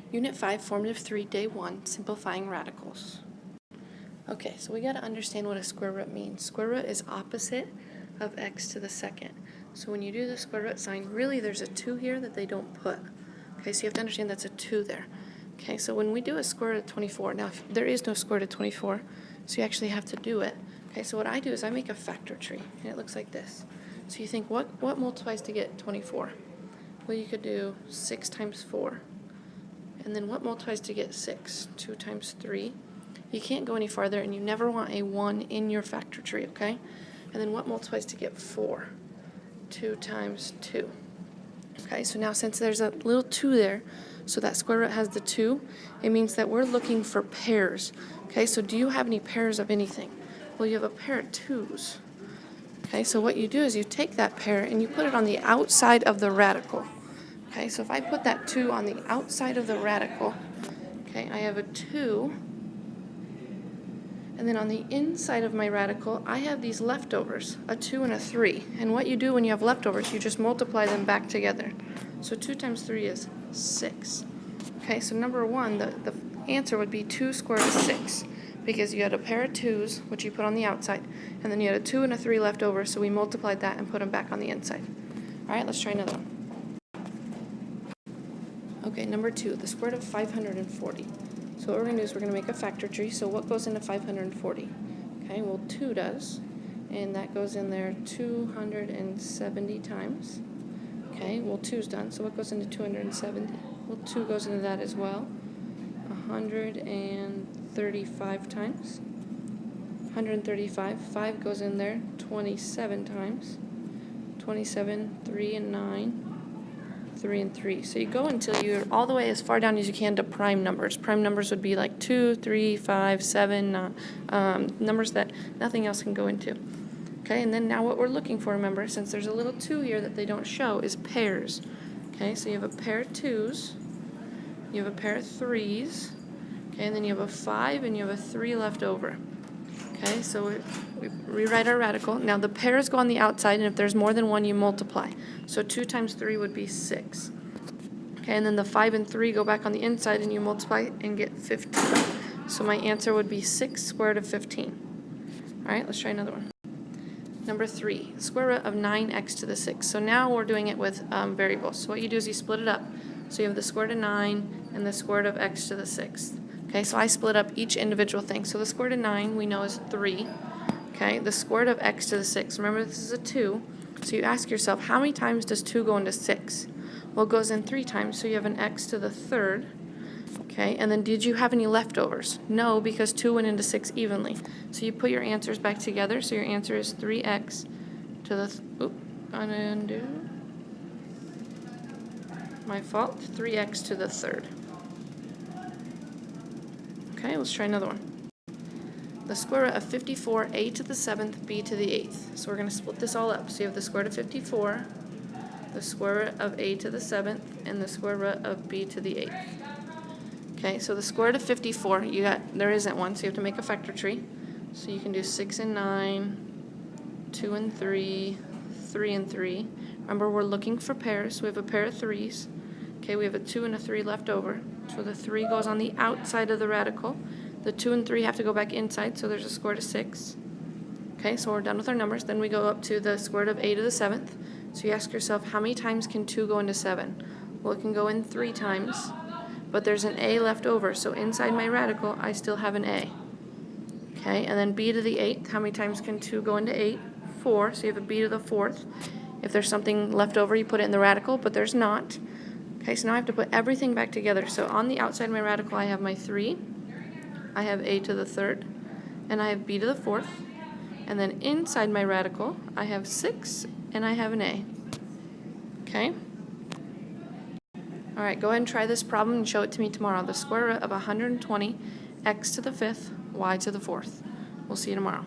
Unit 5, Formative 3, Day 1, Simplifying Radicals. Okay, so we got to understand what a square root means. Square root is opposite of x to the second. So when you do the square root sign, really there's a 2 here that they don't put. Okay, so you have to understand that's a 2 there. Okay, so when we do a square root of 24, now there is no square root of 24, so you actually have to do it. Okay, so what I do is I make a factor tree, and it looks like this. So you think, what multiplies to get 24? Well, you could do 6 times 4. And then what multiplies to get 6? 2 times 3. You can't go any farther, and you never want a 1 in your factor tree, okay? And then what multiplies to get 4? 2 times 2. Okay, so now since there's a little 2 there, so that square root has the 2, it means that we're looking for pairs. Okay, so do you have any pairs of anything? Well, you have a pair of 2's. Okay, so what you do is you take that pair and you put it on the outside of the radical. Okay, so if I put that 2 on the outside of the radical, okay, I have a 2, and then on the inside of my radical, I have these leftovers, a 2 and a 3. And what you do when you have leftovers, you just multiply them back together. So 2 times 3 is 6. Okay, so number 1, the answer would be 2 squared is 6, because you had a pair of 2's, which you put on the outside, and then you had a 2 and a 3 left over, so we multiplied that and put them back on the inside. All right, let's try another one. Okay, number 2, the square root of 540. So what we're going to do is we're going to make a factor tree. So what goes into 540? Okay, well 2 does, and that goes in there 270 times. Okay, well 2's done, so what goes into 270? Well 2 goes into that as well. 135 times. 135, 5 goes in there 27 times. 27, 3 and 9. 3 and 3. So you go until you're all the way as far down as you can to prime numbers. Prime numbers would be like 2, 3, 5, 7, numbers that nothing else can go into. Okay, and then now what we're looking for, remember, since there's a little 2 here that they don't show, is pairs. Okay, so you have a pair of 2's, you have a pair of 3's, okay, and then you have a 5 and you have a 3 left over. Okay, so we rewrite our radical. Now the pairs go on the outside, and if there's more than one, you multiply. So 2 times 3 would be 6. Okay, and then the 5 and 3 go back on the inside, and you multiply and get 15. So my answer would be 6 square root of 15. All right, let's try another one. Number 3, square root of 9x to the 6. So now we're doing it with variables. So what you do is you split it up. So you have the square root of 9 and the square root of x to the 6th. Okay, so I split up each individual thing. So the square root of 9 we know is 3. Okay, the square root of x to the 6. Remember, this is a 2. So you ask yourself, how many times does 2 go into 6? Well, it goes in 3 times, so you have an x to the 3rd. Okay, and then did you have any leftovers? No, because 2 went into 6 evenly. So you put your answers back together. So your answer is 3x to the, undo. My fault, 3x to the 3rd. Okay, let's try another one. The square root of 54, a to the 7th, b to the 8th. So we're going to split this all up. So you have the square root of 54, the square root of a to the 7th, and the square root of b to the 8th. Okay, so the square root of 54, there isn't one, so you have to make a factor tree. So you can do 6 and 9, 2 and 3, 3 and 3. Remember, we're looking for pairs, so we have a pair of 3's. Okay, we have a 2 and a 3 left over. So the 3 goes on the outside of the radical. The 2 and 3 have to go back inside, so there's a square root of 6. Okay, so we're done with our numbers. Then we go up to the square root of a to the 7th. So you ask yourself, how many times can 2 go into 7? Well, it can go in 3 times, but there's an a left over. So inside my radical, I still have an a. Okay, and then b to the 8th. How many times can 2 go into 8? 4, so you have a b to the 4th. If there's something left over, you put it in the radical, but there's not. Okay, so now I have to put everything back together. So on the outside of my radical, I have my 3, I have a to the 3rd, and I have b to the 4th. And then inside my radical, I have 6, and I have an a. Okay? All right, go ahead and try this problem and show it to me tomorrow. The square root of 120, x to the 5th, y to the 4th. We'll see you tomorrow.